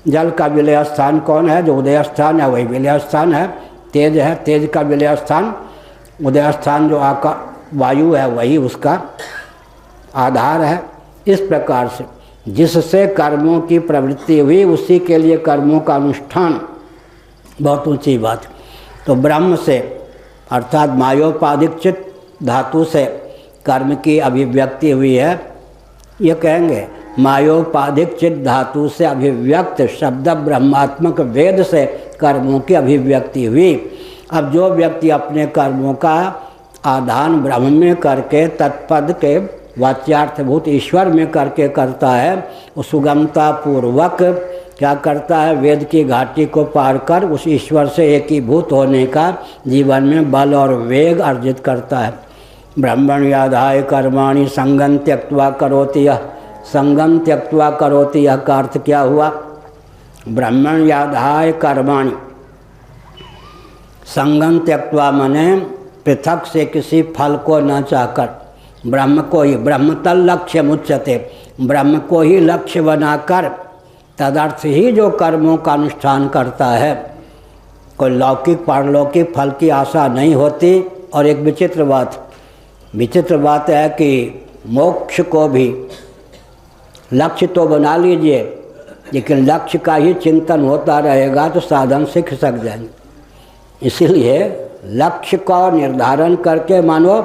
जल का विलय स्थान कौन है? जो उदय स्थान है वही विलय स्थान है। तेज है, तेज का विलय स्थान, उदय स्थान जो वायु है वही उसका आधार है। इस प्रकार से जिससे कर्मों की प्रवृत्ति हुई उसी के लिए कर्मों का अनुष्ठान, बहुत ऊंची बात। तो ब्रह्म से अर्थात मायोपाधिक चित्त धातु से कर्म की अभिव्यक्ति हुई है। ये कहेंगे मायोपाधिक चित्त धातु से अभिव्यक्त शब्द ब्रह्मात्मक वेद से कर्मों की अभिव्यक्ति हुई। अब जो व्यक्ति अपने कर्मों का आधान ब्रह्म में करके तत्पद के वाच्यार्थभूत ईश्वर में करके करता है, वो सुगमता पूर्वक क्या करता है? वेद की घाटी को पार कर उस ईश्वर से एकीभूत होने का जीवन में बल और वेग अर्जित करता है। ब्रह्मण याधाय कर्माणि संगम त्यक्त्वा करोति यः, संगम त्यक्त्वा करोति यः का अर्थ क्या हुआ? ब्राह्मण याधाय कर्माणि संगम त्यक्त्वा, मने पृथक से किसी फल को न चाहकर ब्रह्म को ही, ब्रह्मतल लक्ष्य मुच्यते, ब्रह्म को ही लक्ष्य बनाकर तदर्थ ही जो कर्मों का अनुष्ठान करता है, कोई लौकिक पारलौकिक फल की आशा नहीं होती। और एक विचित्र बात है कि मोक्ष को भी लक्ष्य तो बना लीजिए, लेकिन लक्ष्य का ही चिंतन होता रहेगा तो साधन से खिसक जाएंगे। इसीलिए लक्ष्य का निर्धारण करके मानो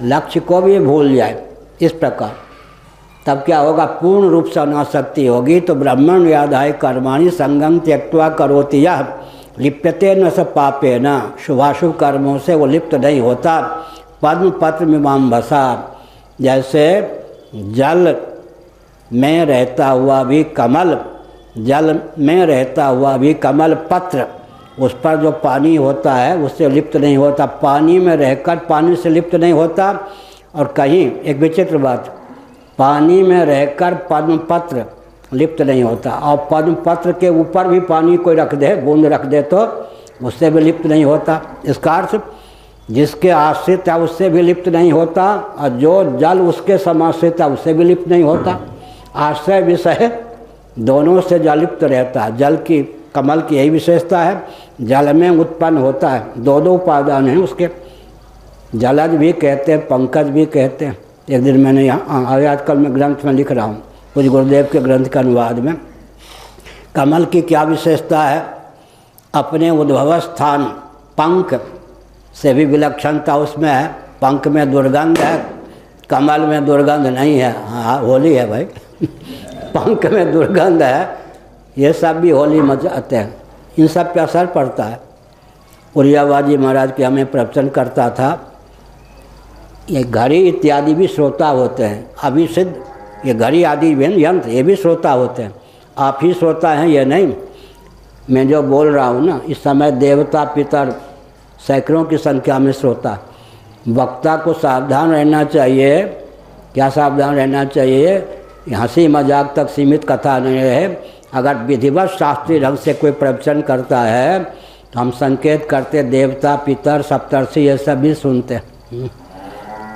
लक्ष्य को भी भूल जाए, इस प्रकार तब क्या होगा, पूर्ण रूप से अनासक्ति होगी। तो ब्राह्मण यादाय कर्माणि संगम त्यक्त्वा करोति यः लिप्यते न स पापे न, शुभाशुभ कर्मों से वो लिप्त नहीं होता। पद्म पत्र मीमांसा, जैसे जल में रहता हुआ भी कमल, जल में रहता हुआ भी कमल पत्र, उस पर जो पानी होता है उससे लिप्त नहीं होता, पानी में रहकर पानी से लिप्त नहीं होता। और कहीं एक विचित्र बात, पानी में रहकर पद्म पत्र लिप्त नहीं होता, और पद्म पत्र के ऊपर भी पानी कोई रख दे, बूंद रख दे तो उससे भी लिप्त नहीं होता। इसका अर्थ जिसके आश्रित है उससे भी लिप्त नहीं होता, और जो जल उसके समाश्रित है उससे भी लिप्त नहीं होता। आश्रय विषय दोनों से जल लिप्त रहता है। जल की, कमल की यही विशेषता है, जल में उत्पन्न होता है, दो उपादान हैं उसके, जलज भी कहते हैं, पंकज भी कहते हैं। एक दिन मैंने यहाँ आजकल मैं ग्रंथ में लिख रहा हूँ, कुछ गुरुदेव के ग्रंथ के अनुवाद में, कमल की क्या विशेषता है, अपने उद्भव स्थान पंख से भी विलक्षणता उसमें है। पंख में दुर्गंध है, कमल में दुर्गंध नहीं है। हाँ, होली है भाई पंख में दुर्गंध है, ये सब भी होली मचाते हैं, इन सब पे असर पड़ता है। उरियाबाजी महाराज के हमें प्रवचन करता था, ये घड़ी इत्यादि भी श्रोता होते हैं, अभी सिद्ध ये घड़ी आदि यंत्र ये भी श्रोता होते हैं। आप ही श्रोता हैं ये नहीं, मैं जो बोल रहा हूँ ना, इस समय देवता पितर सैकड़ों की संख्या में श्रोता। वक्ता को सावधान रहना चाहिए। क्या सावधान रहना चाहिए? हंसी मजाक तक सीमित कथा नहीं रहे। अगर विधिवत शास्त्रीय ढंग से कोई प्रवचन करता है तो हम संकेत करते, देवता पितर सप्तर्षि ये सब भी सुनते हैं।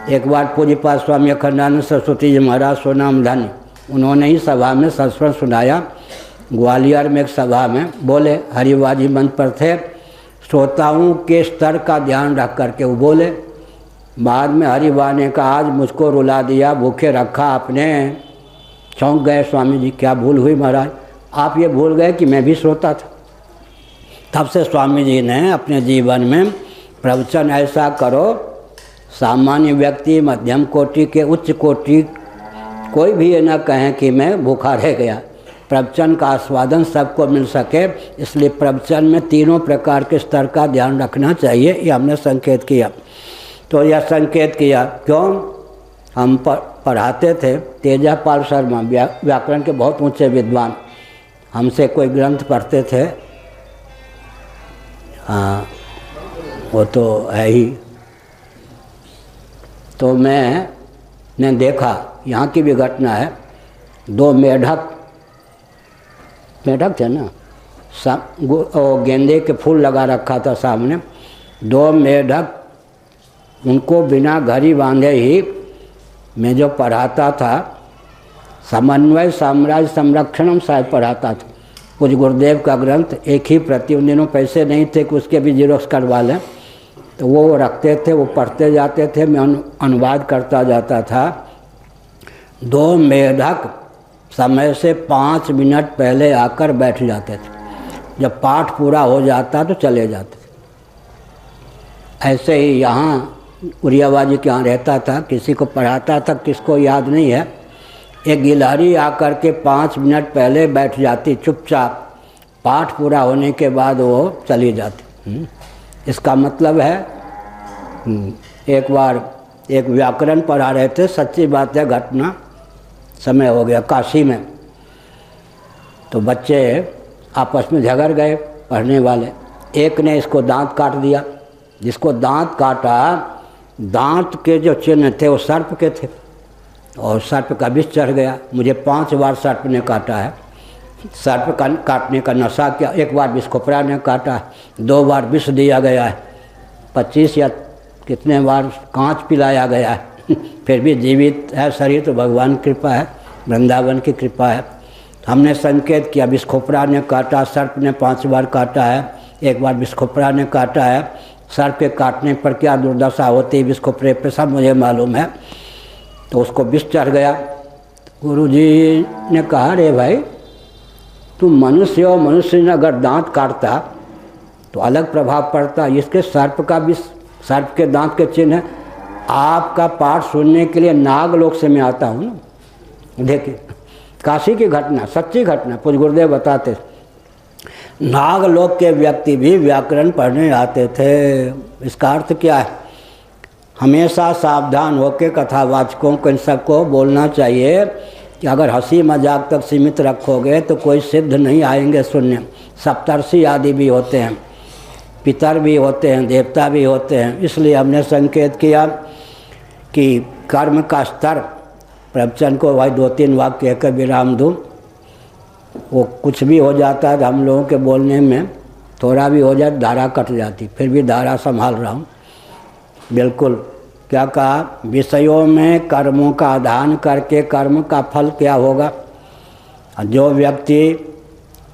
एक बार पूज्यपाद स्वामी अखंडानंद सरस्वती जी महाराज सोनाम धन्य, उन्होंने ही सभा में संस्मरण सुनाया। ग्वालियर में एक सभा में बोले, हरिवाजी मंच पर थे, श्रोताओं के स्तर का ध्यान रख करके वो बोले। बाद में हरिवा ने कहा, आज मुझको रुला दिया, भूखे रखा आपने। चौंक गए स्वामी जी, क्या भूल हुई महाराज? आप ये भूल गए कि मैं भी श्रोता था। तब से स्वामी जी ने अपने जीवन में प्रवचन ऐसा करो, सामान्य व्यक्ति, मध्यम कोटि के, उच्च कोटि, कोई भी ये न कहें कि मैं भूखा रह गया। प्रवचन का आस्वादन सबको मिल सके, इसलिए प्रवचन में तीनों प्रकार के स्तर का ध्यान रखना चाहिए। ये हमने संकेत किया। तो यह संकेत किया क्यों? हम पढ़ाते थे, तेजापाल शर्मा व्याकरण के बहुत ऊंचे विद्वान, हमसे कोई ग्रंथ पढ़ते थे। हाँ, वो तो है ही। तो मैंने देखा, यहाँ की भी घटना है, दो मेढक थे ना, गेंदे के फूल लगा रखा था सामने, दो मेढक, उनको बिना घड़ी बांधे ही मैं जो पढ़ाता था, समन्वय साम्राज्य संरक्षणम शायद पढ़ाता था, कुछ गुरुदेव का ग्रंथ, एक ही प्रति, उन दिनों पैसे नहीं थे कि उसके भी जीरोक्स करवा लें, तो वो रखते थे, वो पढ़ते जाते थे, मैं अनुवाद करता जाता था। दो मेढक समय से 5 मिनट पहले आकर बैठ जाते थे, जब पाठ पूरा हो जाता तो चले जाते थे। ऐसे ही यहाँ उरियाबाजी के यहाँ रहता था, किसी को पढ़ाता था, किसको याद नहीं है, एक गिलहरी आकर के 5 मिनट पहले बैठ जाती चुपचाप, पाठ पूरा होने के बाद वो चली जाती। इसका मतलब है, एक बार एक व्याकरण पढ़ा रहे थे, सच्ची बात है, घटना, समय हो गया, काशी में, तो बच्चे आपस में झगड़ गए पढ़ने वाले। एक ने इसको दांत काट दिया, जिसको दांत काटा, दांत के जो चिन्ह थे वो सर्प के थे, और सर्प का विष चढ़ गया। मुझे 5 बार सर्प ने काटा है। सर्प काटने का नशा किया। एक बार विषखोपरा ने काटा, 2 बार विष दिया गया है, 25 या कितने बार कांच पिलाया गया है फिर भी जीवित है शरीर, तो भगवान की कृपा है, वृंदावन की कृपा है। हमने संकेत किया, विषखोपरा ने काटा, सर्प ने 5 बार काटा है, 1 बार विषखोपरा ने काटा है। सर्प के काटने पर क्या दुर्दशा होती है विषखोपरे पे सब मुझे मालूम है। तो उसको विष चढ़ गया। गुरुजी ने कहा, रे भाई तुम मनुष्य हो, मनुष्य ने अगर दांत काटता तो अलग प्रभाव पड़ता, इसके सर्प का विष, सर्प के दांत के चिन्ह है। आपका पाठ सुनने के लिए नागलोक से मैं आता हूँ ना। देखिए काशी की घटना, सच्ची घटना, पूज्य गुरुदेव बताते, नागलोक के व्यक्ति भी व्याकरण पढ़ने आते थे। इसका अर्थ क्या है? हमेशा सावधान होकर कथावाचकों को इन सबको बोलना चाहिए कि अगर हंसी मजाक तक सीमित रखोगे तो कोई सिद्ध नहीं आएंगे सुनने। सप्तर्षि आदि भी होते हैं, पितर भी होते हैं, देवता भी होते हैं। इसलिए हमने संकेत किया कि कर्म का स्तर, प्रवचन को भाई 2-3 वाक्य कहकर विराम दूँ। वो कुछ भी हो जाता है तो हम लोगों के बोलने में थोड़ा भी हो जाए धारा कट जाती, फिर भी धारा संभाल रहा हूँ। बिल्कुल क्या कहा? विषयों में कर्मों का आधान करके कर्म का फल क्या होगा। जो व्यक्ति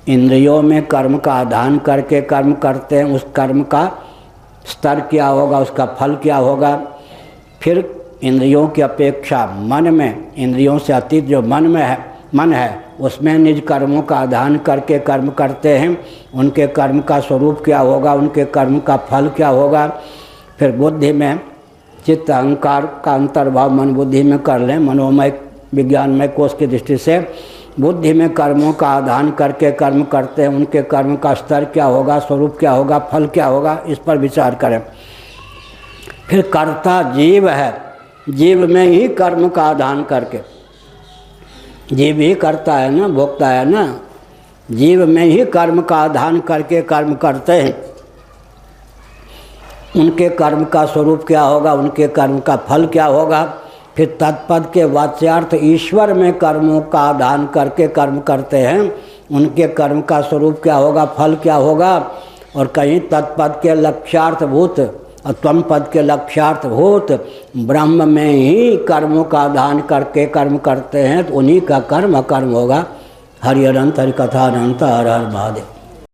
इंद्रियों में कर्म का आधान करके कर्म करते हैं, उस कर्म का स्तर क्या होगा, उसका फल क्या होगा। फिर इंद्रियों की अपेक्षा मन में, इंद्रियों से अतीत जो मन है उसमें निज कर्मों का आधान करके कर्म करते हैं, उनके कर्म का स्वरूप क्या होगा, उनके कर्म का फल क्या होगा। फिर बुद्धि में चित्त अहंकार का अंतर्भाव मन बुद्धि में कर लें, मनोमय विज्ञानमय कोश की दृष्टि से बुद्धि में कर्मों का आधान करके कर्म करते हैं, उनके कर्म का स्तर क्या होगा, स्वरूप क्या होगा, फल क्या होगा, इस पर विचार करें। फिर कर्ता जीव है, जीव में ही कर्म का आधान करके, जीव ही करता है ना, भोगता है ना, जीव में ही कर्म का आधान करके कर्म करते हैं, उनके कर्म का स्वरूप क्या होगा, उनके कर्म का फल क्या होगा। फिर तत्पद के वाच्यार्थ ईश्वर में कर्मों का आधान करके कर्म करते हैं, उनके कर्म का स्वरूप क्या होगा, फल क्या होगा। और कहीं तत्पद के लक्ष्यार्थभूत और त्वम पद के लक्ष्यार्थभूत ब्रह्म में ही कर्मों का आधान करके कर्म करते हैं, तो उन्हीं का कर्म अकर्म होगा। हरि अनंत, हरि कथा अनंत, हर हर महादेव।